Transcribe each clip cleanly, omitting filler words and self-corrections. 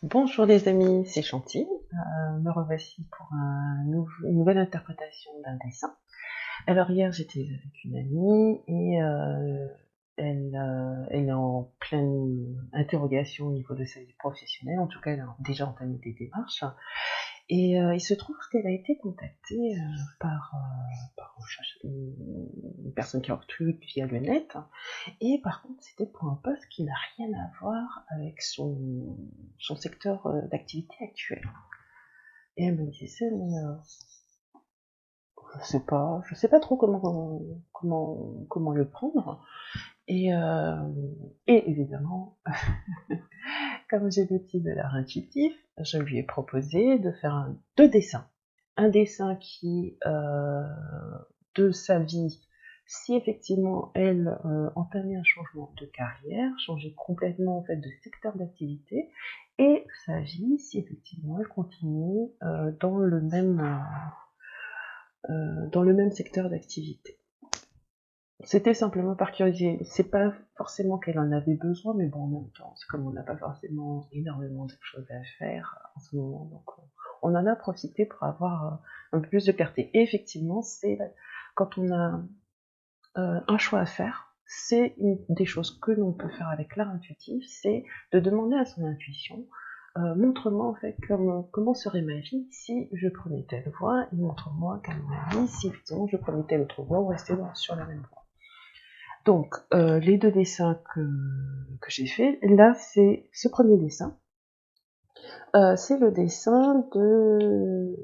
Bonjour les amis, c'est Chanty. Me revoici pour une nouvelle interprétation d'un dessin. Alors hier j'étais avec une amie et elle est en pleine interrogation au niveau de sa vie professionnelle. En tout cas, elle a déjà entamé des démarches. Et il se trouve qu'elle a été contactée par une personne qui recrute via le net. Et par contre, c'était pour un poste qui n'a rien à voir avec son secteur d'activité actuel. Et elle me disait, mais je sais pas trop comment le prendre. Et, euh, et évidemment, comme j'ai l'outil de l'art intuitif, je lui ai proposé de faire deux dessins. Un dessin qui, de sa vie, si effectivement elle entamait un changement de carrière, changeait complètement en fait de secteur d'activité, et sa vie, si effectivement elle continuait dans le même secteur d'activité. C'était simplement par curiosité. C'est pas forcément qu'elle en avait besoin, mais bon, en même temps, c'est comme on n'a pas forcément énormément de choses à faire en ce moment, donc on en a profité pour avoir un peu plus de clarté. Et effectivement, quand on a un choix à faire, c'est une des choses que l'on peut faire avec l'art intuitif, c'est de demander à son intuition, montre-moi en fait comment serait ma vie si je prenais telle voie, et montre-moi quelle ma vie si effectivement je prenais telle autre voie ou restais sur la même voie. Donc, les deux dessins que j'ai fait, là, c'est ce premier dessin. C'est le dessin de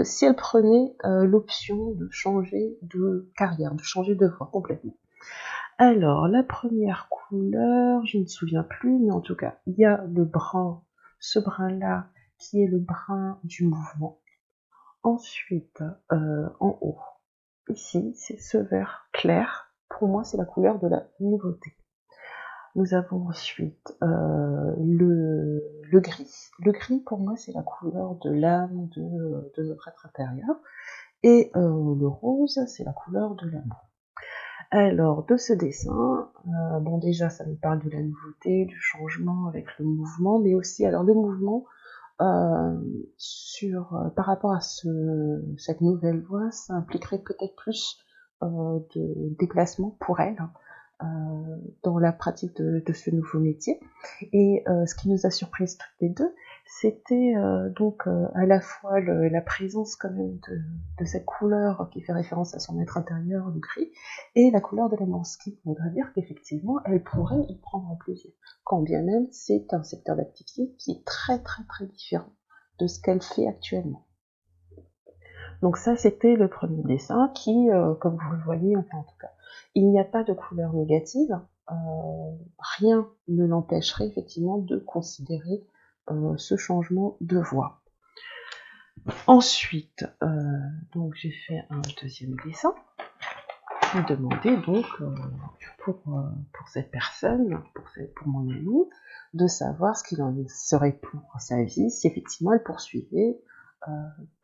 si elle prenait l'option de changer de carrière, de changer de voie complètement. Alors, la première couleur, je ne me souviens plus, mais en tout cas, il y a le brun, ce brun-là, qui est le brun du mouvement. Ensuite, en haut, ici, c'est ce vert clair. Pour moi, c'est la couleur de la nouveauté. Nous avons ensuite le gris. Le gris, pour moi, c'est la couleur de l'âme, de notre être intérieur. Et le rose, c'est la couleur de l'amour. Alors, de ce dessin, bon, déjà, ça nous parle de la nouveauté, du changement avec le mouvement, mais aussi, alors, le mouvement, par rapport à cette nouvelle voie, ça impliquerait peut-être plus de déplacement pour elle, dans la pratique de ce nouveau métier. Et ce qui nous a surprises toutes les deux, c'était donc à la fois la présence quand même de cette couleur qui fait référence à son être intérieur, le gris, et la couleur de l'amour, ce qui voudrait dire qu'effectivement, elle pourrait y prendre un plaisir. Quand bien même, c'est un secteur d'activité qui est très très très différent de ce qu'elle fait actuellement. Donc ça, c'était le premier dessin qui, comme vous le voyez, enfin en tout cas, il n'y a pas de couleur négative. Rien ne l'empêcherait effectivement de considérer ce changement de voie. Ensuite, donc j'ai fait un deuxième dessin qui demandait donc pour cette personne, pour mon amie, de savoir ce qu'il en serait pour sa vie si effectivement elle poursuivait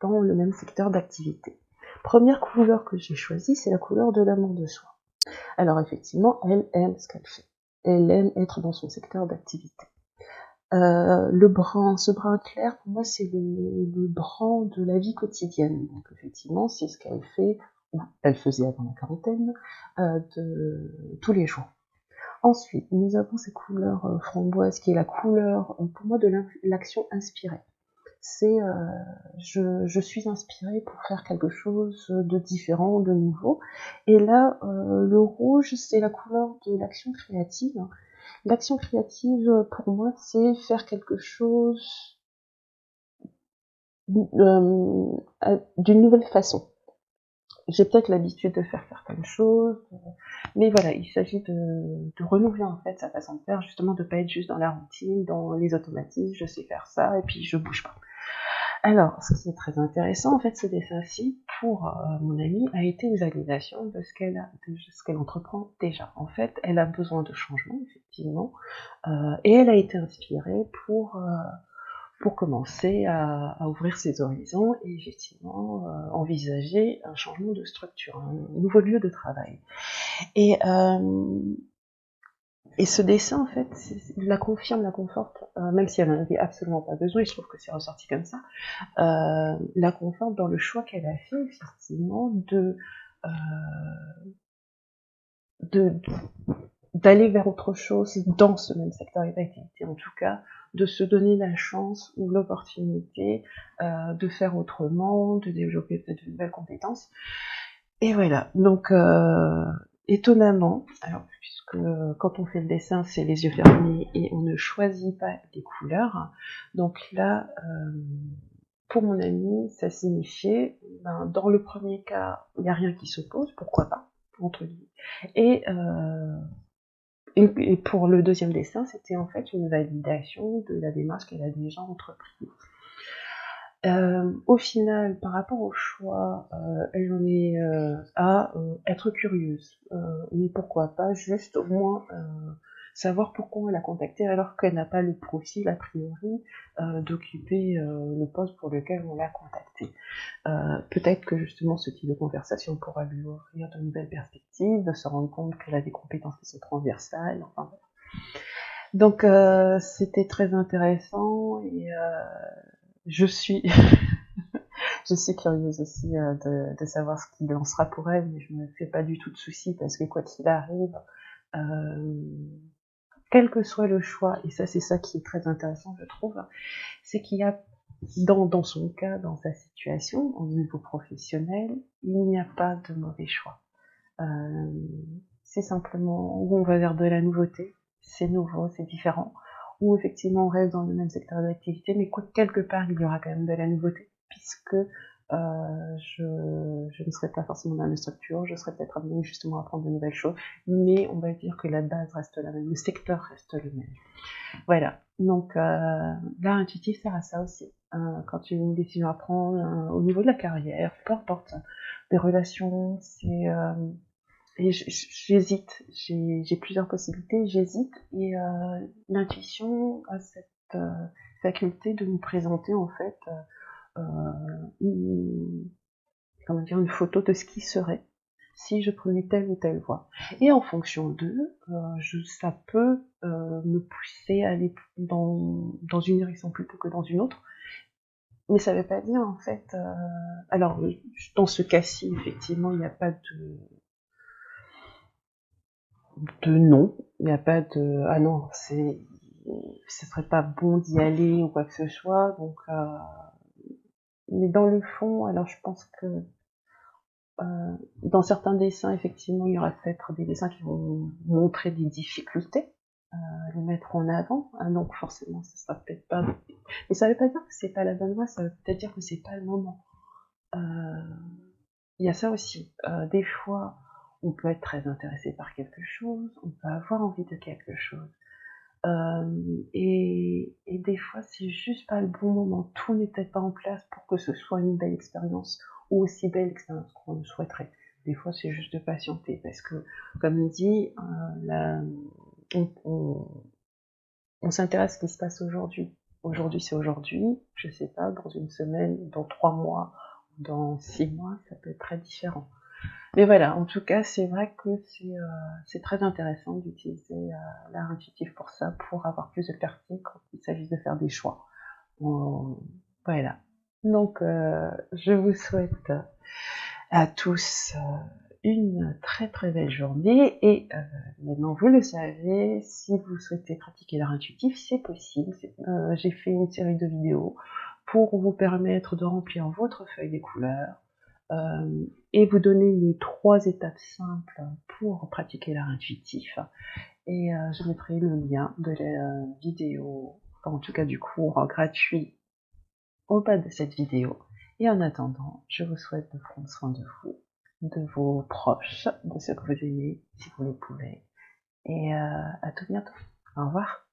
dans le même secteur d'activité. Première couleur que j'ai choisie, c'est la couleur de l'amour de soi. Alors effectivement, elle aime ce qu'elle fait. Elle aime être dans son secteur d'activité. Ce brun clair, pour moi, c'est le brun de la vie quotidienne. Donc effectivement, c'est ce qu'elle fait, ou elle faisait avant la quarantaine, de tous les jours. Ensuite, nous avons ces couleurs framboises, qui est la couleur, pour moi, de l'action inspirée. C'est je suis inspirée pour faire quelque chose de différent, de nouveau. Et là, le rouge, c'est la couleur de l'action créative. L'action créative, pour moi, c'est faire quelque chose d'une nouvelle façon. J'ai peut-être l'habitude de faire certaines choses, mais voilà, il s'agit de renouveler en fait sa façon de faire, justement de pas être juste dans la routine, dans les automatismes, je sais faire ça et puis je bouge pas. Alors, ce qui est très intéressant, en fait, ce dessin-ci, pour mon amie, a été une validation de ce qu'elle entreprend déjà. En fait, elle a besoin de changement, effectivement, et elle a été inspirée pour commencer à ouvrir ses horizons et effectivement envisager un changement de structure, un nouveau lieu de travail. Et Et ce dessin, en fait, la confirme, la conforte, même si elle n'en avait absolument pas besoin, je trouve que c'est ressorti comme ça, la conforte dans le choix qu'elle a fait, effectivement, euh, de d'aller vers autre chose dans ce même secteur d'activité, en tout cas, de se donner la chance ou l'opportunité de faire autrement, de développer peut-être de nouvelles compétences. Et voilà, donc étonnamment, alors puisque quand on fait le dessin, c'est les yeux fermés et on ne choisit pas les couleurs, donc là, pour mon ami, ça signifiait, ben, dans le premier cas, il n'y a rien qui s'oppose, pourquoi pas, entre guillemets, et pour le deuxième dessin, c'était en fait une validation de la démarche qu'elle a déjà entreprise. Au final, par rapport au choix, elle en est à être curieuse. Mais pourquoi pas juste au moins savoir pourquoi elle a contacté alors qu'elle n'a pas le profil a priori d'occuper le poste pour lequel on l'a contacté. Peut-être que justement ce type de conversation pourra lui offrir de nouvelles perspectives, de se rendre compte qu'elle a des compétences qui sont transversales, enfin. Donc c'était très intéressant et je suis je suis curieuse aussi de savoir ce qu'il en sera pour elle, mais je me fais pas du tout de soucis parce que quoi qu'il arrive, quel que soit le choix, et ça c'est ça qui est très intéressant je trouve, c'est qu'il y a dans son cas, dans sa situation, au niveau professionnel, il n'y a pas de mauvais choix. C'est simplement où on va vers de la nouveauté, c'est nouveau, c'est différent, ou effectivement on reste dans le même secteur d'activité, mais quelque part il y aura quand même de la nouveauté, puisque je ne serai pas forcément dans la même structure, je serai peut-être amenée justement à apprendre de nouvelles choses, mais on va dire que la base reste la même, le secteur reste le même. Voilà, donc l'art intuitif sert à ça aussi. Quand tu as une décision à prendre au niveau de la carrière, peu importe, des relations, c'est... et j'hésite, j'ai plusieurs possibilités, j'hésite, et l'intuition a cette faculté de nous présenter en fait comment dire, une photo de ce qui serait si je prenais telle ou telle voie. Et en fonction d'eux, ça peut me pousser à aller dans une direction plutôt que dans une autre. Mais ça veut pas dire en fait. Alors dans ce cas-ci, effectivement, il n'y a pas de non, il n'y a pas de ah non, ce serait pas bon d'y aller ou quoi que ce soit. Donc, mais dans le fond, alors je pense que dans certains dessins, effectivement, il y aura peut-être des dessins qui vont montrer des difficultés, les mettre en avant, hein, donc forcément, ça sera peut-être pas... Mais ça veut pas dire que c'est pas la bonne voie, ça veut peut-être dire que c'est pas le moment. Il y a ça aussi. Des fois, on peut être très intéressé par quelque chose, on peut avoir envie de quelque chose. Et des fois, c'est juste pas le bon moment. Tout n'est peut-être pas en place pour que ce soit une belle expérience ou aussi belle expérience qu'on le souhaiterait. Des fois, c'est juste de patienter parce que, comme dit, on s'intéresse à ce qui se passe aujourd'hui. Aujourd'hui, c'est aujourd'hui. Je sais pas, dans une semaine, dans 3 mois, dans 6 mois, ça peut être très différent. Mais voilà, en tout cas, c'est vrai que c'est très intéressant d'utiliser l'art intuitif pour ça, pour avoir plus de clarté quand il s'agit de faire des choix. Voilà. Donc, je vous souhaite à tous une très très belle journée et maintenant vous le savez, si vous souhaitez pratiquer l'art intuitif, c'est possible. J'ai fait une série de vidéos pour vous permettre de remplir votre feuille des couleurs, et vous donner les 3 étapes simples pour pratiquer l'art intuitif. Et je mettrai le lien de la vidéo, enfin en tout cas du cours gratuit au bas de cette vidéo. Et en attendant, je vous souhaite de prendre soin de vous, de vos proches, de ceux que vous aimez, si vous le pouvez. Et à tout bientôt. Au revoir.